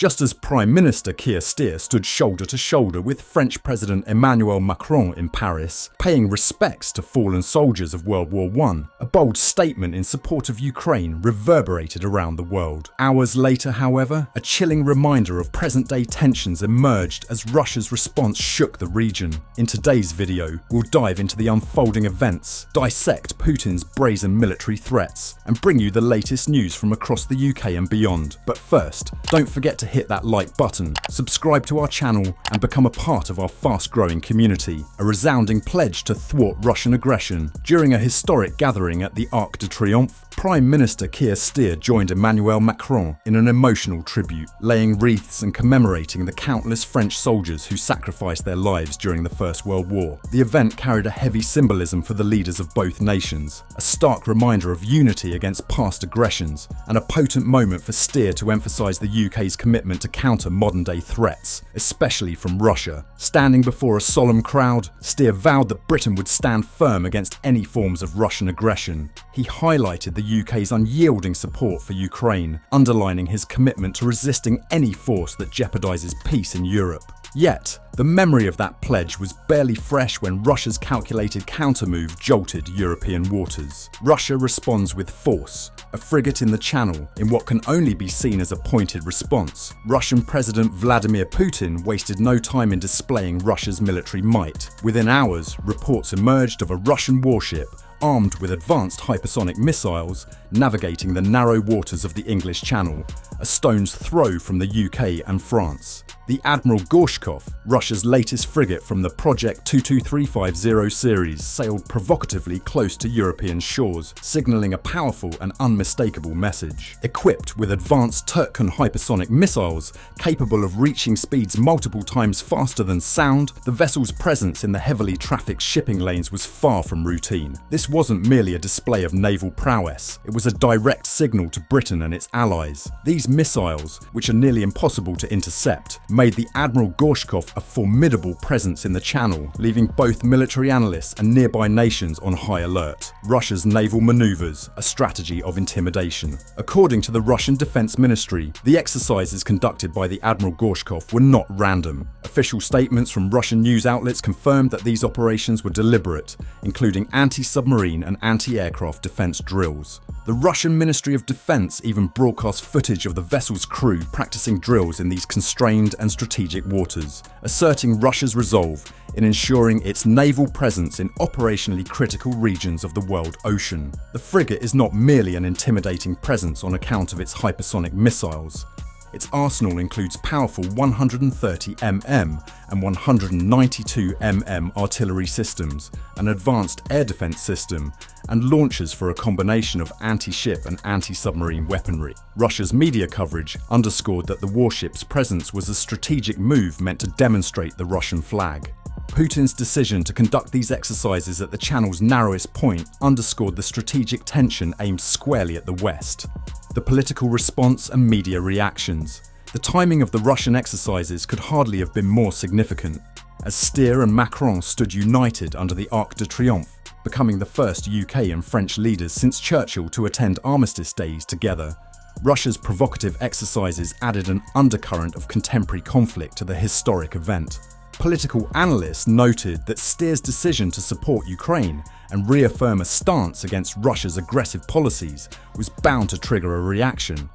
Just as Prime Minister Keir Starmer stood shoulder to shoulder with French President Emmanuel Macron in Paris, paying respects to fallen soldiers of World War I, a bold statement in support of Ukraine reverberated around the world. Hours later, however, a chilling reminder of present-day tensions emerged as Russia's response shook the region. In today's video, we'll dive into the unfolding events, dissect Putin's brazen military threats, and bring you the latest news from across the UK and beyond. But first, don't forget to hit that like button, subscribe to our channel, and become a part of our fast-growing community, a resounding pledge to thwart Russian aggression. During a historic gathering at the Arc de Triomphe, Prime Minister Keir Starmer joined Emmanuel Macron in an emotional tribute, laying wreaths and commemorating the countless French soldiers who sacrificed their lives during the First World War. The event carried a heavy symbolism for the leaders of both nations, a stark reminder of unity against past aggressions, and a potent moment for Starmer to emphasise the UK's commitment to counter modern-day threats, especially from Russia. Standing before a solemn crowd, Starmer vowed that Britain would stand firm against any forms of Russian aggression. He highlighted the UK's unyielding support for Ukraine, underlining his commitment to resisting any force that jeopardises peace in Europe. Yet, the memory of that pledge was barely fresh when Russia's calculated countermove jolted European waters. Russia responds with force, a frigate in the Channel, in what can only be seen as a pointed response. Russian President Vladimir Putin wasted no time in displaying Russia's military might. Within hours, reports emerged of a Russian warship armed with advanced hypersonic missiles, navigating the narrow waters of the English Channel, a stone's throw from the UK and France. The Admiral Gorshkov, Russia's latest frigate from the Project 22350 series, sailed provocatively close to European shores, signalling a powerful and unmistakable message. Equipped with advanced Turkon hypersonic missiles, capable of reaching speeds multiple times faster than sound, the vessel's presence in the heavily trafficked shipping lanes was far from routine. This wasn't merely a display of naval prowess, it was a direct signal to Britain and its allies. These missiles, which are nearly impossible to intercept, made the Admiral Gorshkov a formidable presence in the Channel, leaving both military analysts and nearby nations on high alert. Russia's naval maneuvers, a strategy of intimidation. According to the Russian Defense Ministry, the exercises conducted by the Admiral Gorshkov were not random. Official statements from Russian news outlets confirmed that these operations were deliberate, including anti-submarine and anti-aircraft defense drills. The Russian Ministry of Defense even broadcast footage of the vessel's crew practicing drills in these constrained and strategic waters, asserting Russia's resolve in ensuring its naval presence in operationally critical regions of the world ocean. The frigate is not merely an intimidating presence on account of its hypersonic missiles. Its arsenal includes powerful 130 mm and 192 mm artillery systems, an advanced air defense system, and launchers for a combination of anti-ship and anti-submarine weaponry. Russia's media coverage underscored that the warship's presence was a strategic move meant to demonstrate the Russian flag. Putin's decision to conduct these exercises at the Channel's narrowest point underscored the strategic tension aimed squarely at the West. The political response and media reactions. The timing of the Russian exercises could hardly have been more significant, as Starmer and Macron stood united under the Arc de Triomphe, becoming the first UK and French leaders since Churchill to attend armistice days together. Russia's provocative exercises added an undercurrent of contemporary conflict to the historic event. Political analysts noted that Starmer's decision to support Ukraine and reaffirm a stance against Russia's aggressive policies was bound to trigger a reaction.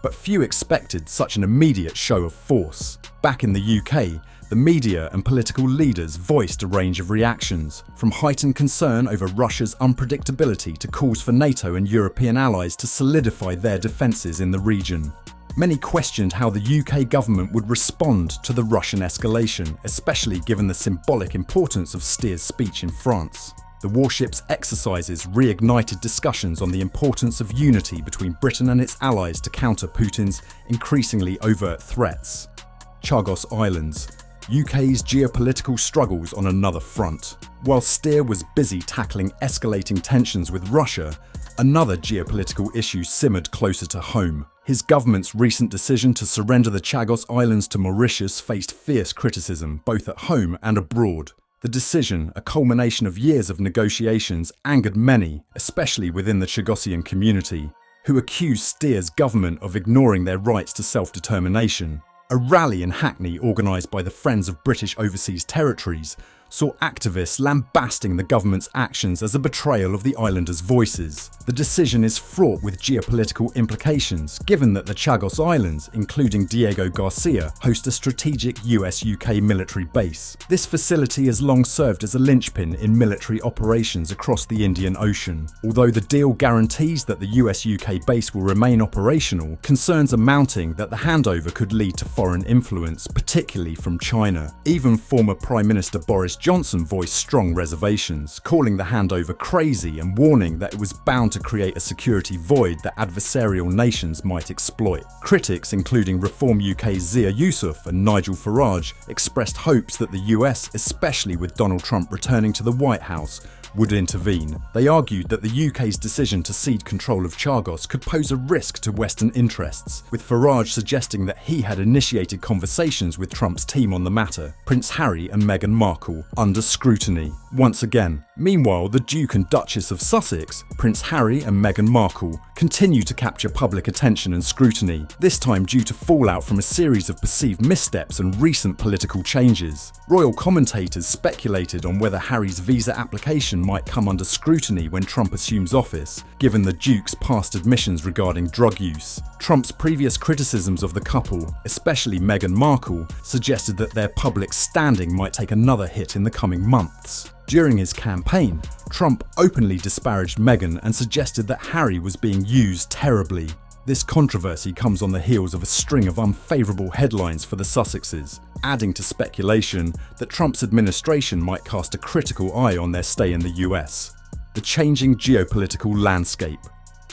But few expected such an immediate show of force. Back in the UK, the media and political leaders voiced a range of reactions, from heightened concern over Russia's unpredictability to calls for NATO and European allies to solidify their defences in the region. Many questioned how the UK government would respond to the Russian escalation, especially given the symbolic importance of Starmer's speech in France. The warship's exercises reignited discussions on the importance of unity between Britain and its allies to counter Putin's increasingly overt threats. Chagos Islands, UK's geopolitical struggles on another front. While Starmer was busy tackling escalating tensions with Russia, another geopolitical issue simmered closer to home. His government's recent decision to surrender the Chagos Islands to Mauritius faced fierce criticism, both at home and abroad. The decision, a culmination of years of negotiations, angered many, especially within the Chagosian community, who accused Starmer's government of ignoring their rights to self-determination. A rally in Hackney organised by the Friends of British Overseas Territories saw activists lambasting the government's actions as a betrayal of the islanders' voices. The decision is fraught with geopolitical implications, given that the Chagos Islands, including Diego Garcia, host a strategic US-UK military base. This facility has long served as a linchpin in military operations across the Indian Ocean. Although the deal guarantees that the US-UK base will remain operational, concerns are mounting that the handover could lead to foreign influence, particularly from China. Even former Prime Minister Boris Johnson voiced strong reservations, calling the handover crazy and warning that it was bound to create a security void that adversarial nations might exploit. Critics, including Reform UK's Zia Yusuf and Nigel Farage, expressed hopes that the US, especially with Donald Trump returning to the White House, would intervene. They argued that the UK's decision to cede control of Chagos could pose a risk to Western interests, with Farage suggesting that he had initiated conversations with Trump's team on the matter. Prince Harry and Meghan Markle under scrutiny once again. Meanwhile, the Duke and Duchess of Sussex, Prince Harry and Meghan Markle, continue to capture public attention and scrutiny, this time due to fallout from a series of perceived missteps and recent political changes. Royal commentators speculated on whether Harry's visa application might come under scrutiny when Trump assumes office, given the Duke's past admissions regarding drug use. Trump's previous criticisms of the couple, especially Meghan Markle, suggested that their public standing might take another hit in the coming months. During his campaign, Trump openly disparaged Meghan and suggested that Harry was being used terribly. This controversy comes on the heels of a string of unfavourable headlines for the Sussexes, adding to speculation that Trump's administration might cast a critical eye on their stay in the US. The changing geopolitical landscape.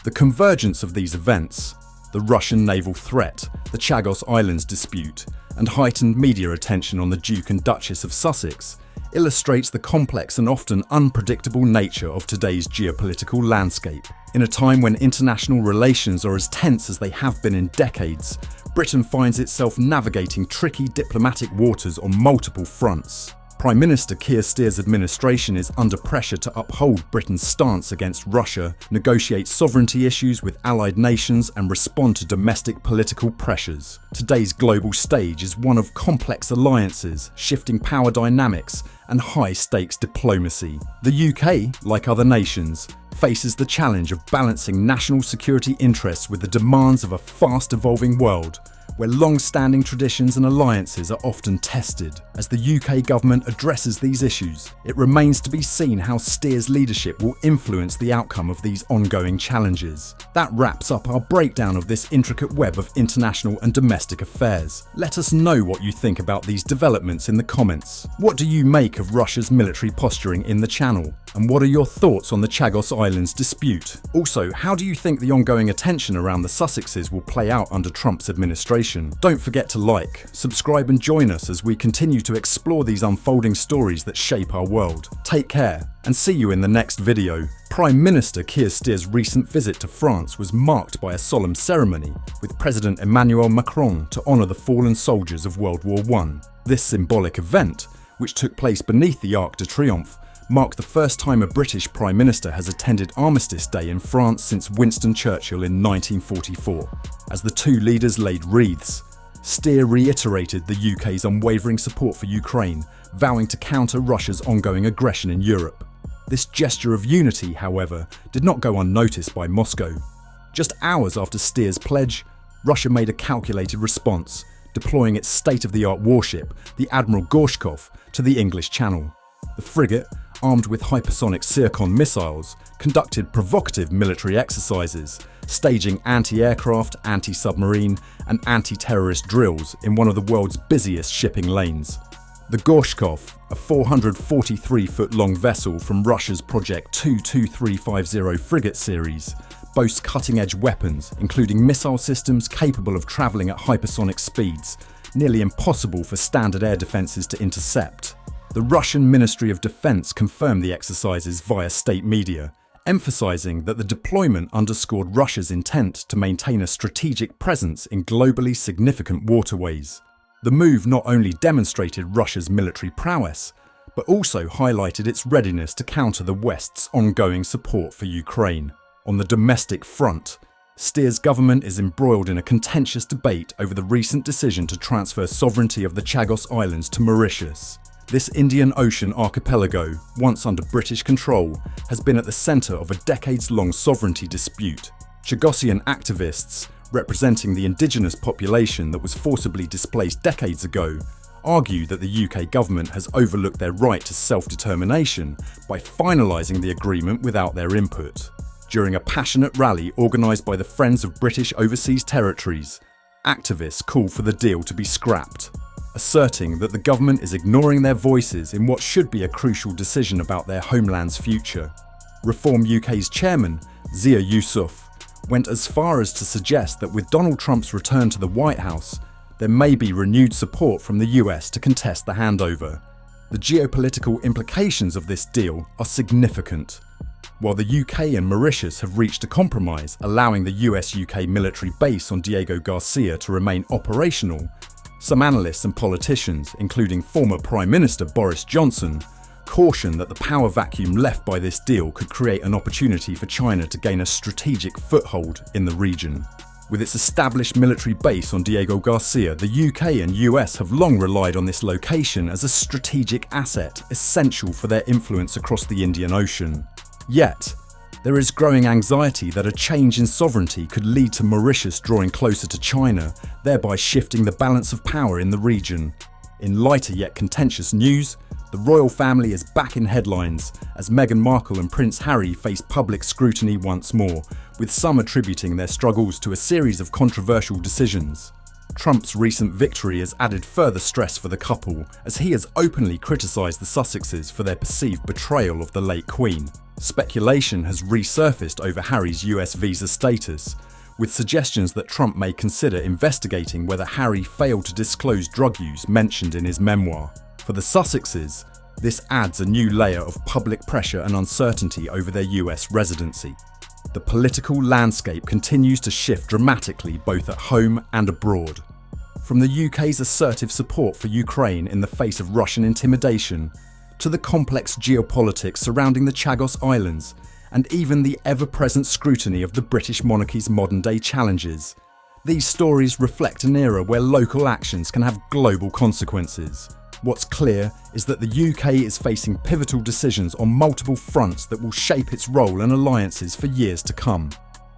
The convergence of these events, the Russian naval threat, the Chagos Islands dispute, and heightened media attention on the Duke and Duchess of Sussex, illustrates the complex and often unpredictable nature of today's geopolitical landscape. In a time when international relations are as tense as they have been in decades, Britain finds itself navigating tricky diplomatic waters on multiple fronts. Prime Minister Keir Starmer's administration is under pressure to uphold Britain's stance against Russia, negotiate sovereignty issues with allied nations, and respond to domestic political pressures. Today's global stage is one of complex alliances, shifting power dynamics, and high-stakes diplomacy. The UK, like other nations, faces the challenge of balancing national security interests with the demands of a fast-evolving world, where long-standing traditions and alliances are often tested. As the UK government addresses these issues, it remains to be seen how Starmer's leadership will influence the outcome of these ongoing challenges. That wraps up our breakdown of this intricate web of international and domestic affairs. Let us know what you think about these developments in the comments. What do you make of Russia's military posturing in the Channel? And what are your thoughts on the Chagos Islands dispute? Also, how do you think the ongoing attention around the Sussexes will play out under Trump's administration? Don't forget to like, subscribe and join us as we continue to explore these unfolding stories that shape our world. Take care and see you in the next video. Prime Minister Keir Starmer's recent visit to France was marked by a solemn ceremony with President Emmanuel Macron to honour the fallen soldiers of World War I. This symbolic event, which took place beneath the Arc de Triomphe, marked the first time a British Prime Minister has attended Armistice Day in France since Winston Churchill in 1944. As the two leaders laid wreaths, Starmer reiterated the UK's unwavering support for Ukraine, vowing to counter Russia's ongoing aggression in Europe. This gesture of unity, however, did not go unnoticed by Moscow. Just hours after Starmer's pledge, Russia made a calculated response, deploying its state-of-the-art warship, the Admiral Gorshkov, to the English Channel. The frigate, armed with hypersonic Zircon missiles, conducted provocative military exercises, staging anti-aircraft, anti-submarine, and anti-terrorist drills in one of the world's busiest shipping lanes. The Gorshkov, a 443-foot-long vessel from Russia's Project 22350 frigate series, boasts cutting-edge weapons, including missile systems capable of travelling at hypersonic speeds, nearly impossible for standard air defences to intercept. The Russian Ministry of Defense confirmed the exercises via state media, emphasizing that the deployment underscored Russia's intent to maintain a strategic presence in globally significant waterways. The move not only demonstrated Russia's military prowess, but also highlighted its readiness to counter the West's ongoing support for Ukraine. On the domestic front, Steer's government is embroiled in a contentious debate over the recent decision to transfer sovereignty of the Chagos Islands to Mauritius. This Indian Ocean archipelago, once under British control, has been at the centre of a decades-long sovereignty dispute. Chagosian activists, representing the indigenous population that was forcibly displaced decades ago, argue that the UK government has overlooked their right to self-determination by finalising the agreement without their input. During a passionate rally organised by the Friends of British Overseas Territories, activists call for the deal to be scrapped, asserting that the government is ignoring their voices in what should be a crucial decision about their homeland's future. Reform UK's chairman, Zia Yusuf, went as far as to suggest that with Donald Trump's return to the White House, there may be renewed support from the US to contest the handover. The geopolitical implications of this deal are significant. While the UK and Mauritius have reached a compromise allowing the US-UK military base on Diego Garcia to remain operational, some analysts and politicians, including former Prime Minister Boris Johnson, caution that the power vacuum left by this deal could create an opportunity for China to gain a strategic foothold in the region. With its established military base on Diego Garcia, the UK and US have long relied on this location as a strategic asset essential for their influence across the Indian Ocean. Yet, there is growing anxiety that a change in sovereignty could lead to Mauritius drawing closer to China, thereby shifting the balance of power in the region. In lighter yet contentious news, the royal family is back in headlines as Meghan Markle and Prince Harry face public scrutiny once more, with some attributing their struggles to a series of controversial decisions. Trump's recent victory has added further stress for the couple, as he has openly criticised the Sussexes for their perceived betrayal of the late Queen. Speculation has resurfaced over Harry's US visa status, with suggestions that Trump may consider investigating whether Harry failed to disclose drug use mentioned in his memoir. For the Sussexes, this adds a new layer of public pressure and uncertainty over their US residency. The political landscape continues to shift dramatically both at home and abroad. From the UK's assertive support for Ukraine in the face of Russian intimidation, to the complex geopolitics surrounding the Chagos Islands, and even the ever-present scrutiny of the British monarchy's modern-day challenges, these stories reflect an era where local actions can have global consequences. What's clear is that the UK is facing pivotal decisions on multiple fronts that will shape its role and alliances for years to come.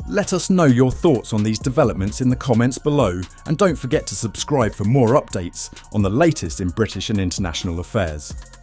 Let us know your thoughts on these developments in the comments below, and don't forget to subscribe for more updates on the latest in British and international affairs.